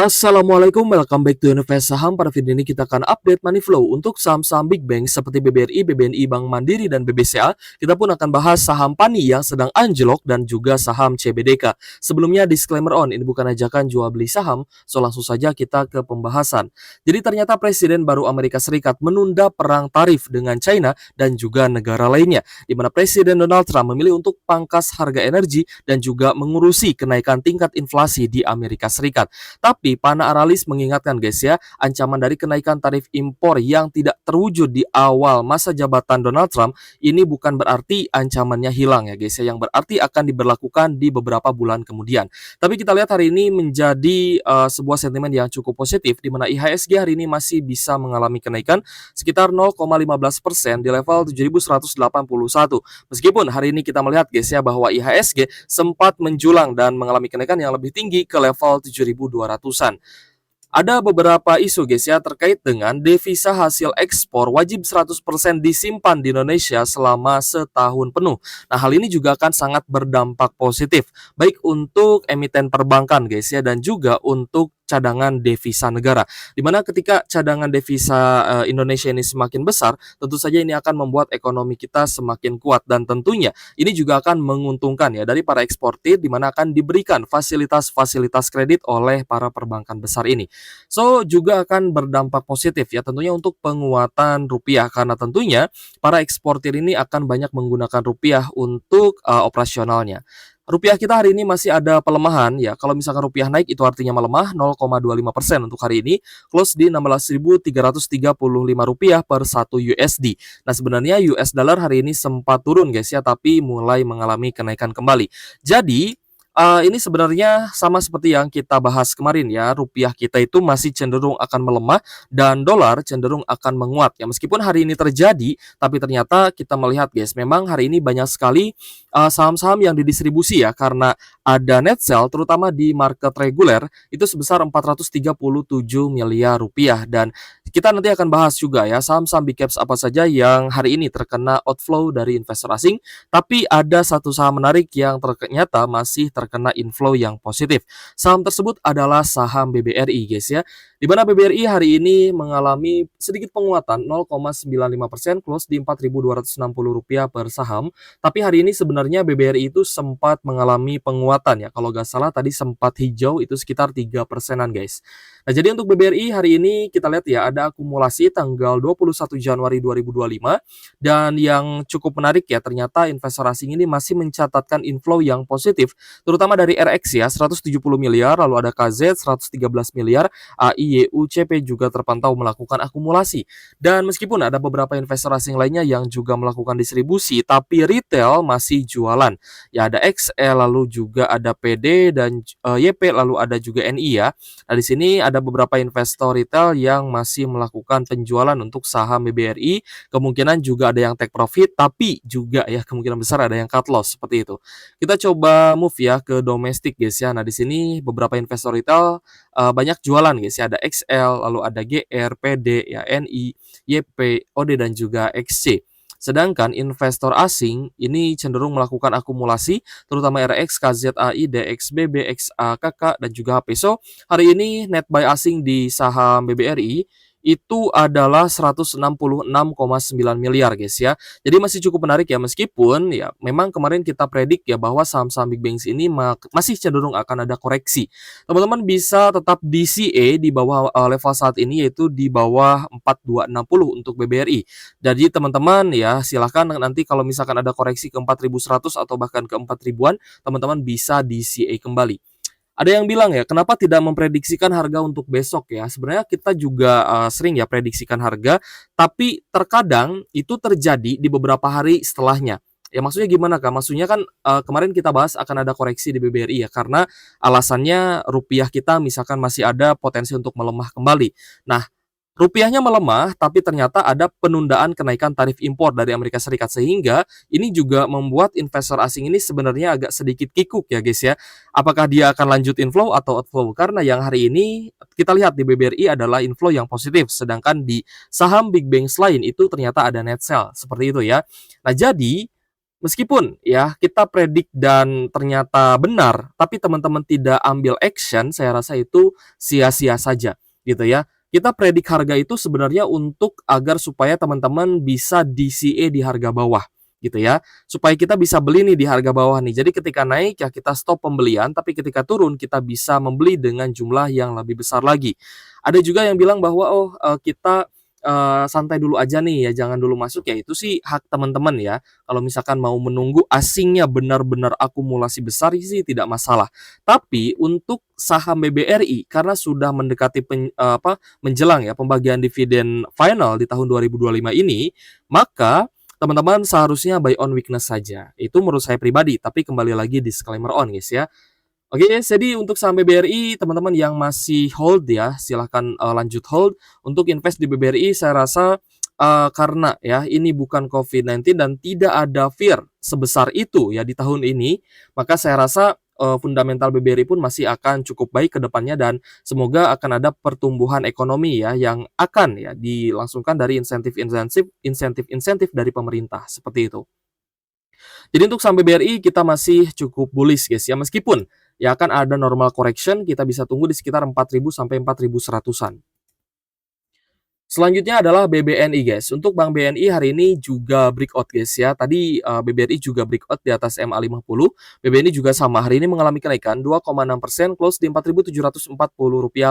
Assalamualaikum, welcome back to Invest Saham. Pada video ini kita akan update money flow untuk saham-saham big bank seperti BBRI, BBNI, Bank Mandiri, dan BBCA. Kita pun akan bahas saham PANI yang sedang anjlok dan juga saham CBDK. Sebelumnya disclaimer on, ini bukan ajakan jual beli saham, so langsung saja kita ke pembahasan. Jadi ternyata Presiden baru Amerika Serikat menunda perang tarif dengan China dan juga negara lainnya, di mana Presiden Donald Trump memilih untuk pangkas harga energi dan juga mengurusi kenaikan tingkat inflasi di Amerika Serikat. Tapi para analis mengingatkan guys ya, ancaman dari kenaikan tarif impor yang tidak terwujud di awal masa jabatan Donald Trump ini bukan berarti ancamannya hilang ya guys ya, yang berarti akan diberlakukan di beberapa bulan kemudian. Tapi kita lihat hari ini menjadi sebuah sentimen yang cukup positif, di mana IHSG hari ini masih bisa mengalami kenaikan sekitar 0,15% di level 7.181. Meskipun hari ini kita melihat guys ya bahwa IHSG sempat menjulang dan mengalami kenaikan yang lebih tinggi ke level 7.200-an. Ada beberapa isu guys ya terkait dengan devisa hasil ekspor wajib 100% disimpan di Indonesia selama setahun penuh. Nah, hal ini juga akan sangat berdampak positif baik untuk emiten perbankan guys ya dan juga untuk cadangan devisa negara. Dimana ketika cadangan devisa Indonesia ini semakin besar, tentu saja ini akan membuat ekonomi kita semakin kuat dan tentunya ini juga akan menguntungkan ya dari para eksportir, di mana akan diberikan fasilitas-fasilitas kredit oleh para perbankan besar ini. So, juga akan berdampak positif ya tentunya untuk penguatan rupiah, karena tentunya para eksportir ini akan banyak menggunakan rupiah untuk operasionalnya. Rupiah kita hari ini masih ada pelemahan ya. Kalau misalkan rupiah naik itu artinya melemah 0,25% untuk hari ini, close di 16.335 rupiah per 1 USD. Nah, sebenarnya US dollar hari ini sempat turun guys ya, tapi mulai mengalami kenaikan kembali. Jadi ini sebenarnya sama seperti yang kita bahas kemarin ya, rupiah kita itu masih cenderung akan melemah dan dolar cenderung akan menguat ya. Meskipun hari ini terjadi, tapi ternyata kita melihat guys, memang hari ini banyak sekali saham-saham yang didistribusi ya, karena ada net sell terutama di market reguler itu sebesar 437 miliar rupiah. Dan kita nanti akan bahas juga ya saham-saham big caps apa saja yang hari ini terkena outflow dari investor asing, tapi ada satu saham menarik yang ternyata masih terkena inflow yang positif. Saham tersebut adalah saham BBRI guys ya. Di mana BBRI hari ini mengalami sedikit penguatan 0,95%, close di Rp4.260 per saham. Tapi hari ini sebenarnya BBRI itu sempat mengalami penguatan ya. Kalau nggak salah tadi sempat hijau itu sekitar 3%-an guys. Nah, jadi untuk BBRI hari ini kita lihat ya ada akumulasi tanggal 21 Januari 2025, dan yang cukup menarik ya ternyata investor asing ini masih mencatatkan inflow yang positif terutama dari RX ya 170 miliar, lalu ada KZ 113 miliar, AI, YUCP juga terpantau melakukan akumulasi. Dan meskipun ada beberapa investor asing lainnya yang juga melakukan distribusi, tapi retail masih jualan. Ya ada XL, lalu juga ada PD dan YP, lalu ada juga NI ya. Nah, di sini ada beberapa investor retail yang masih melakukan penjualan untuk saham BBRI. Kemungkinan juga ada yang take profit, tapi juga ya kemungkinan besar ada yang cut loss seperti itu. Kita coba move ya ke domestik guys ya. Nah, di sini beberapa investor retail banyak jualan guys ya. Ada XL, lalu ada GR, PD, ya NI, YP, OD dan juga XC. Sedangkan investor asing ini cenderung melakukan akumulasi terutama RX, KZAI, DXB, BXA, KK dan juga HPSO. Hari ini net buy asing di saham BBRI itu adalah 166,9 miliar guys ya. Jadi masih cukup menarik ya, meskipun ya memang kemarin kita predik ya bahwa saham-saham big banks ini masih cenderung akan ada koreksi. Teman-teman bisa tetap DCA di bawah level saat ini, yaitu di bawah 4260 untuk BBRI. Jadi teman-teman ya silahkan nanti kalau misalkan ada koreksi ke 4100 atau bahkan ke 4000-an, teman-teman bisa DCA kembali. Ada yang bilang ya, kenapa tidak memprediksikan harga untuk besok ya? Sebenarnya kita juga sering ya prediksikan harga, tapi terkadang itu terjadi di beberapa hari setelahnya. Ya maksudnya gimana Kak? Maksudnya kan kemarin kita bahas akan ada koreksi di BBRI ya, karena alasannya rupiah kita misalkan masih ada potensi untuk melemah kembali. Nah, rupiahnya melemah, tapi ternyata ada penundaan kenaikan tarif impor dari Amerika Serikat, sehingga ini juga membuat investor asing ini sebenarnya agak sedikit kikuk ya guys ya. Apakah dia akan lanjut inflow atau outflow? Karena yang hari ini kita lihat di BBRI adalah inflow yang positif, sedangkan di saham big banks lain itu ternyata ada net sell, seperti itu ya. Nah, jadi Meskipun ya kita predik dan ternyata benar, tapi teman-teman tidak ambil action, saya rasa itu sia-sia saja, gitu ya. Kita predik harga itu sebenarnya untuk agar supaya teman-teman bisa DCA di harga bawah, gitu ya. Supaya kita bisa beli nih di harga bawah nih. Jadi ketika naik ya kita stop pembelian, tapi ketika turun kita bisa membeli dengan jumlah yang lebih besar lagi. Ada juga yang bilang bahwa kita santai dulu aja nih ya, jangan dulu masuk, ya itu sih hak teman-teman ya. Kalau misalkan mau menunggu asingnya benar-benar akumulasi besar sih tidak masalah. Tapi untuk saham BBRI karena sudah mendekati menjelang ya pembagian dividen final di tahun 2025 ini, maka teman-teman seharusnya buy on weakness saja. Itu menurut saya pribadi, tapi kembali lagi disclaimer on guys ya. Oke, jadi untuk saham BBRI, teman-teman yang masih hold ya, silahkan lanjut hold. Untuk invest di BBRI, saya rasa karena ya ini bukan COVID-19 dan tidak ada fear sebesar itu ya di tahun ini, maka saya rasa fundamental BBRI pun masih akan cukup baik ke depannya dan semoga akan ada pertumbuhan ekonomi ya yang akan ya dilangsungkan dari insentif-insentif dari pemerintah seperti itu. Jadi untuk saham BBRI kita masih cukup bullish guys ya, meskipun ya akan ada normal correction, kita bisa tunggu di sekitar 4.000 sampai 4.100-an. Selanjutnya adalah BBNI guys. Untuk Bank BNI hari ini juga breakout guys ya. Tadi BBRI juga breakout di atas MA50. BBNI juga sama. Hari ini mengalami kenaikan 2,6%, close di Rp4.740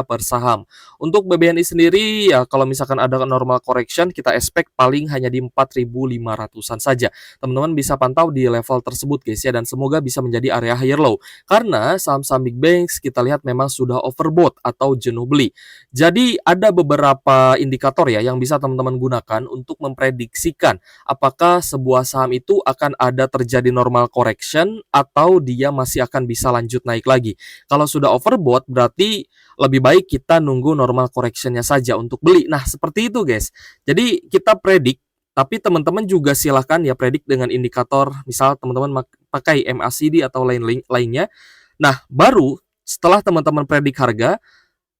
per saham. Untuk BBNI sendiri ya kalau misalkan ada normal correction kita expect paling hanya di 4.500-an saja. Teman-teman bisa pantau di level tersebut guys ya dan semoga bisa menjadi area higher low. Karena saham-saham big banks kita lihat memang sudah overbought atau jenuh beli. Jadi ada beberapa indikator ya yang bisa teman-teman gunakan untuk memprediksikan apakah sebuah saham itu akan ada terjadi normal correction atau dia masih akan bisa lanjut naik lagi. Kalau sudah overbought berarti lebih baik kita nunggu normal correctionnya saja untuk beli. Nah, seperti itu guys. Jadi kita predik, tapi teman-teman juga silahkan ya predik dengan indikator, misal teman-teman pakai MACD atau lainnya. Nah, baru setelah teman-teman predik harga,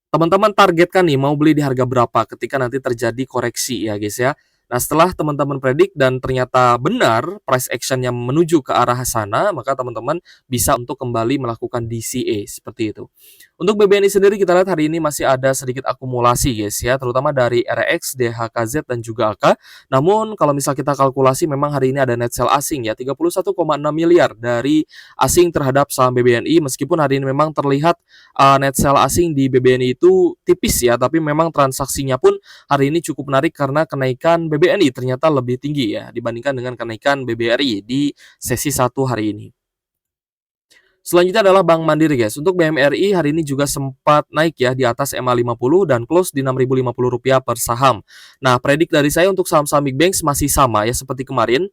teman-teman targetkan nih mau beli di harga berapa ketika nanti terjadi koreksi ya guys ya. Nah setelah teman-teman predik dan ternyata benar price action yang menuju ke arah sana, maka teman-teman bisa untuk kembali melakukan DCA seperti itu. Untuk BBNI sendiri kita lihat hari ini masih ada sedikit akumulasi guys ya, terutama dari RX, DHKZ dan juga AK. Namun kalau misal kita kalkulasi memang hari ini ada net sell asing ya 31,6 miliar dari asing terhadap saham BBNI, meskipun hari ini memang terlihat net sell asing di BBNI itu tipis ya, tapi memang transaksinya pun hari ini cukup menarik karena kenaikan BBNI ternyata lebih tinggi ya dibandingkan dengan kenaikan BBRI di sesi 1 hari ini. Selanjutnya adalah Bank Mandiri guys. Untuk BMRI hari ini juga sempat naik ya di atas MA50 dan close di Rp6.050 per saham. Nah, predik dari saya untuk saham-saham big banks masih sama ya seperti kemarin.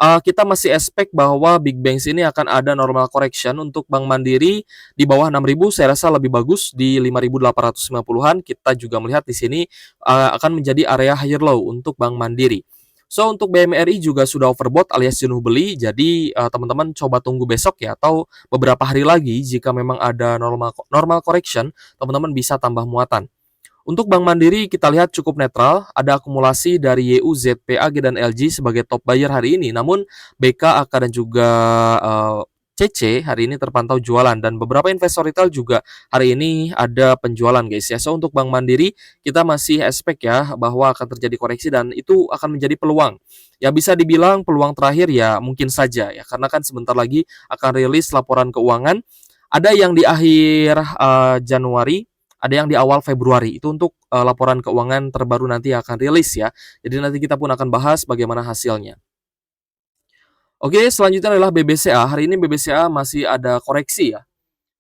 Kita masih expect bahwa big banks ini akan ada normal correction. Untuk Bank Mandiri di bawah 6.000 saya rasa lebih bagus di 5.850-an. Kita juga melihat di sini akan menjadi area higher low untuk Bank Mandiri. So untuk BMRI juga sudah overbought alias jenuh beli. Jadi teman-teman coba tunggu besok ya atau beberapa hari lagi jika memang ada normal correction, teman-teman bisa tambah muatan. Untuk Bank Mandiri kita lihat cukup netral, ada akumulasi dari YU, ZP, AG, dan LG sebagai top buyer hari ini. Namun BK, AK, dan juga CC hari ini terpantau jualan dan beberapa investor retail juga hari ini ada penjualan guys ya. So untuk Bank Mandiri kita masih expect ya bahwa akan terjadi koreksi dan itu akan menjadi peluang. Ya bisa dibilang peluang terakhir ya mungkin saja ya karena kan sebentar lagi akan rilis laporan keuangan. Ada yang di akhir Januari, ada yang di awal Februari. Itu untuk laporan keuangan terbaru nanti akan rilis ya. Jadi nanti kita pun akan bahas bagaimana hasilnya. Oke, selanjutnya adalah BBCA. Hari ini BBCA masih ada koreksi ya.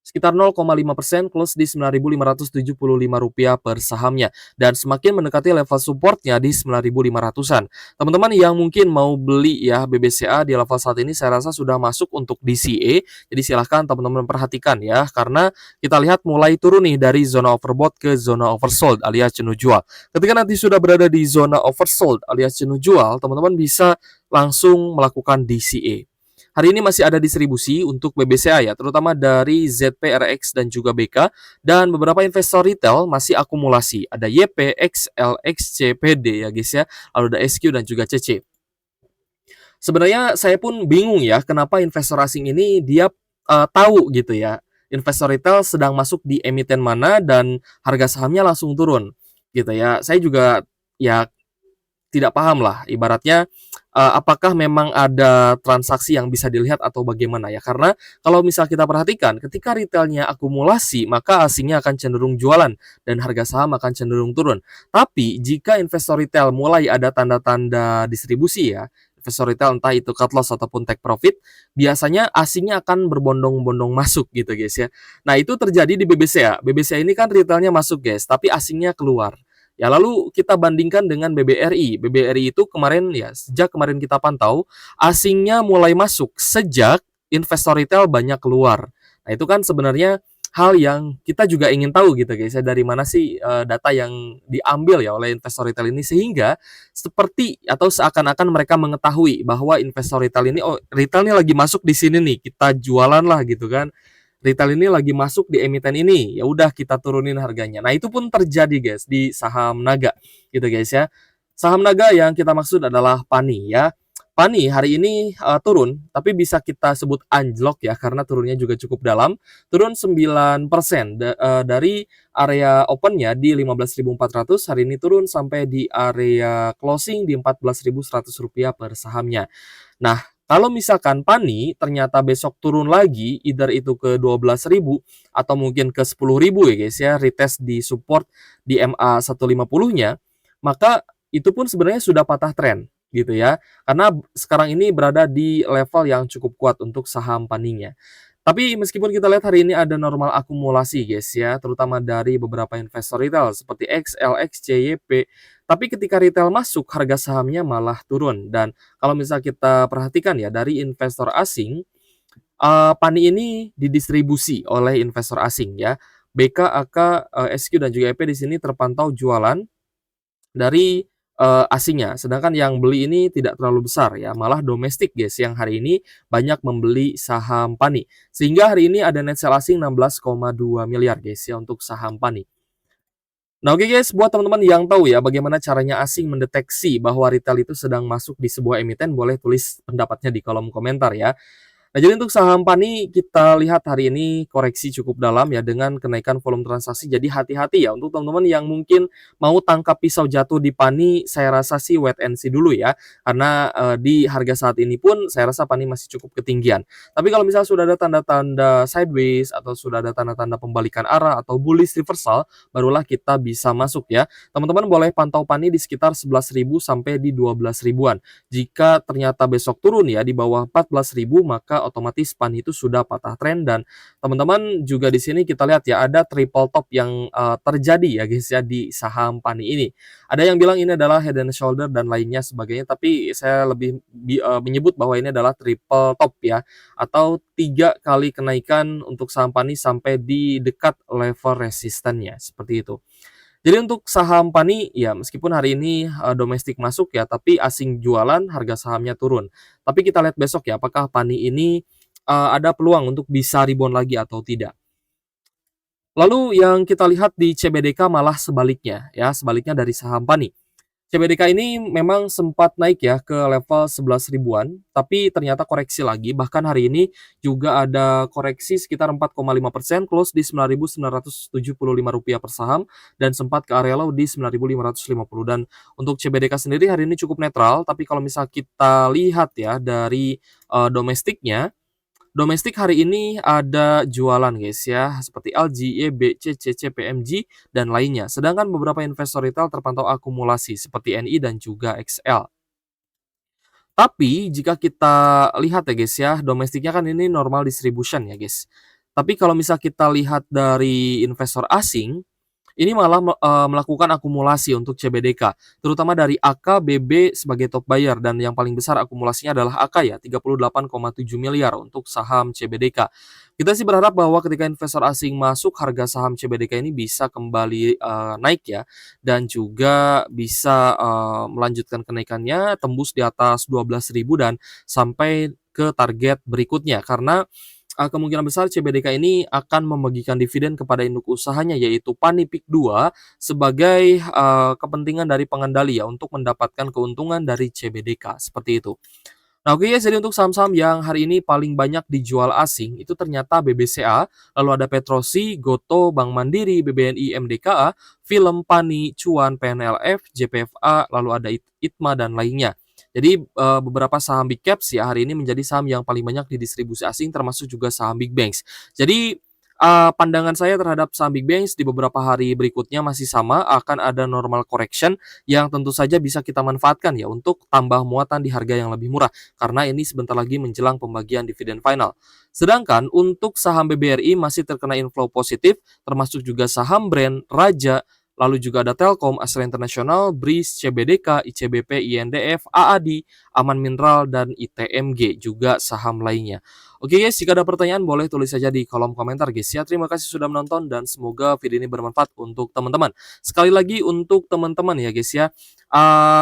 Sekitar 0,5% close di Rp9.575 per sahamnya. Dan semakin mendekati level supportnya di 9.500-an. Teman-teman yang mungkin mau beli ya BBCA di level saat ini saya rasa sudah masuk untuk DCA. Jadi silahkan teman-teman perhatikan ya. Karena kita lihat mulai turun nih dari zona overbought ke zona oversold alias jenuh jual. Ketika nanti sudah berada di zona oversold alias jenuh jual, teman-teman bisa langsung melakukan DCA. Hari ini masih ada distribusi untuk BBCA ya, terutama dari ZP, RX, dan juga BK. Dan beberapa investor retail masih akumulasi. Ada YP, XL, XC, PD ya guys ya. Lalu ada SQ dan juga CC. Sebenarnya saya pun bingung ya, kenapa investor asing ini dia, tahu gitu ya, investor retail sedang masuk di emiten mana dan harga sahamnya langsung turun, gitu ya. Saya juga ya tidak paham lah, ibaratnya, apakah memang ada transaksi yang bisa dilihat atau bagaimana ya? Karena kalau misal kita perhatikan, ketika retailnya akumulasi, maka asingnya akan cenderung jualan dan harga saham akan cenderung turun. Tapi jika investor retail mulai ada tanda-tanda distribusi ya, investor retail entah itu cut loss ataupun take profit, biasanya asingnya akan berbondong-bondong masuk gitu guys ya. Nah itu terjadi di BBCA. BBCA ini kan retailnya masuk guys, tapi asingnya keluar. Ya, lalu kita bandingkan dengan BBRI. BBRI itu kemarin ya, sejak kemarin kita pantau, asingnya mulai masuk sejak investor retail banyak keluar. Nah, itu kan sebenarnya hal yang kita juga ingin tahu gitu guys ya, dari mana sih data yang diambil ya oleh investor retail ini sehingga seperti atau seakan-akan mereka mengetahui bahwa investor retail ini oh retail ini lagi masuk di sini nih, kita jualan lah gitu kan. Retail ini lagi masuk di emiten ini, ya udah kita turunin harganya. Nah, itu pun terjadi guys di saham Naga gitu guys ya. Saham Naga yang kita maksud adalah PANI ya. PANI hari ini turun, tapi bisa kita sebut anjlok ya karena turunnya juga cukup dalam. Turun 9% dari area opennya di 15.400, hari ini turun sampai di area closing di 14.100 rupiah per sahamnya. Nah, kalau misalkan PANI ternyata besok turun lagi, either itu ke 12.000 atau mungkin ke 10.000 ya guys ya, retest di support di MA 150-nya, maka itu pun sebenarnya sudah patah tren gitu ya. Karena sekarang ini berada di level yang cukup kuat untuk saham PANI-nya. Tapi meskipun kita lihat hari ini ada normal akumulasi guys ya, terutama dari beberapa investor retail seperti XL, XCYP. Tapi ketika retail masuk, harga sahamnya malah turun. Dan kalau misal kita perhatikan ya, dari investor asing, PANI ini didistribusi oleh investor asing ya. BK, AK, SQ, dan juga EP di sini terpantau jualan dari asingnya. Sedangkan yang beli ini tidak terlalu besar ya, malah domestik guys yang hari ini banyak membeli saham PANI. Sehingga hari ini ada net sell asing 16,2 miliar guys ya untuk saham PANI. Nah, oke guys, buat teman-teman yang tahu ya bagaimana caranya asing mendeteksi bahwa retail itu sedang masuk di sebuah emiten, boleh tulis pendapatnya di kolom komentar ya. Nah, jadi untuk saham PANI kita lihat hari ini koreksi cukup dalam ya dengan kenaikan volume transaksi. Jadi hati-hati ya untuk teman-teman yang mungkin mau tangkap pisau jatuh di PANI, saya rasa sih wait and see dulu ya. Karena di harga saat ini pun saya rasa PANI masih cukup ketinggian. Tapi kalau misalnya sudah ada tanda-tanda sideways atau sudah ada tanda-tanda pembalikan arah atau bullish reversal, barulah kita bisa masuk ya. Teman-teman boleh pantau PANI di sekitar 11.000 sampai di 12 ribuan. Jika ternyata besok turun ya di bawah 14.000, maka otomatis PANI itu sudah patah tren. Dan teman-teman juga di sini kita lihat ya ada triple top yang terjadi ya guys ya di saham PANI ini. Ada yang bilang ini adalah head and shoulder dan lainnya sebagainya, tapi saya lebih menyebut bahwa ini adalah triple top ya, atau 3 kali kenaikan untuk saham PANI sampai di dekat level resistennya seperti itu. Jadi untuk saham PANI ya meskipun hari ini domestik masuk ya, tapi asing jualan, harga sahamnya turun. Tapi kita lihat besok ya apakah PANI ini ada peluang untuk bisa rebound lagi atau tidak. Lalu yang kita lihat di CBDK malah sebaliknya ya, sebaliknya dari saham PANI. CBDK ini memang sempat naik ya ke level 11 ribuan, tapi ternyata koreksi lagi. Bahkan hari ini juga ada koreksi sekitar 4,5%, close di Rp9.975 per saham, dan sempat ke area low di 9.550. Dan untuk CBDK sendiri hari ini cukup netral, tapi kalau misal kita lihat ya dari domestiknya, domestik hari ini ada jualan guys ya, seperti LG, YB, CCC, PMG, dan lainnya. Sedangkan beberapa investor retail terpantau akumulasi seperti NI dan juga XL. Tapi jika kita lihat ya guys ya, domestiknya kan ini normal distribution ya guys. Tapi kalau misal kita lihat dari investor asing, ini malah melakukan akumulasi untuk CBDK, terutama dari AK, BB sebagai top buyer, dan yang paling besar akumulasinya adalah AK ya, 38,7 miliar untuk saham CBDK. Kita sih berharap bahwa ketika investor asing masuk, harga saham CBDK ini bisa kembali naik ya, dan juga bisa melanjutkan kenaikannya, tembus di atas 12.000 dan sampai ke target berikutnya. Karena kemungkinan besar CBDK ini akan membagikan dividen kepada induk usahanya yaitu PANI PIK 2 sebagai kepentingan dari pengendali ya untuk mendapatkan keuntungan dari CBDK seperti itu. Nah, oke guys, jadi untuk saham-saham yang hari ini paling banyak dijual asing itu ternyata BBCA, lalu ada Petrosi, Gotoh, Bank Mandiri, BBNI, MDKA, Film, Pani, Cuan, PNLF, JPFA, lalu ada ITMA dan lainnya. Jadi beberapa saham big caps ya hari ini menjadi saham yang paling banyak didistribusi asing termasuk juga saham big banks. Jadi pandangan saya terhadap saham big banks di beberapa hari berikutnya masih sama, akan ada normal correction yang tentu saja bisa kita manfaatkan ya untuk tambah muatan di harga yang lebih murah karena ini sebentar lagi menjelang pembagian dividen final. Sedangkan untuk saham BBRI masih terkena inflow positif, termasuk juga saham brand, Raja, lalu juga ada Telkom, Astra International, BRIS, CBDK, ICBP, INDF, AADI, Aman Mineral, dan ITMG, juga saham lainnya. Oke guys, jika ada pertanyaan boleh tulis saja di kolom komentar guys ya. Terima kasih sudah menonton dan semoga video ini bermanfaat untuk teman-teman. Sekali lagi untuk teman-teman ya guys ya,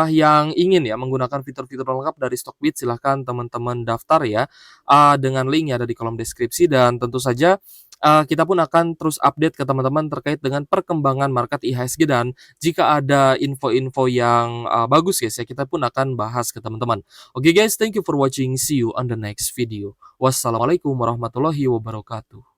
yang ingin ya menggunakan fitur-fitur lengkap dari Stockbit silahkan teman-teman daftar ya, dengan link yang ada di kolom deskripsi dan tentu saja, kita pun akan terus update ke teman-teman terkait dengan perkembangan market IHSG dan jika ada info-info yang, bagus guys ya, kita pun akan bahas ke teman-teman. Oke guys, thank you for watching, see you on the next video. Wassalamualaikum warahmatullahi wabarakatuh.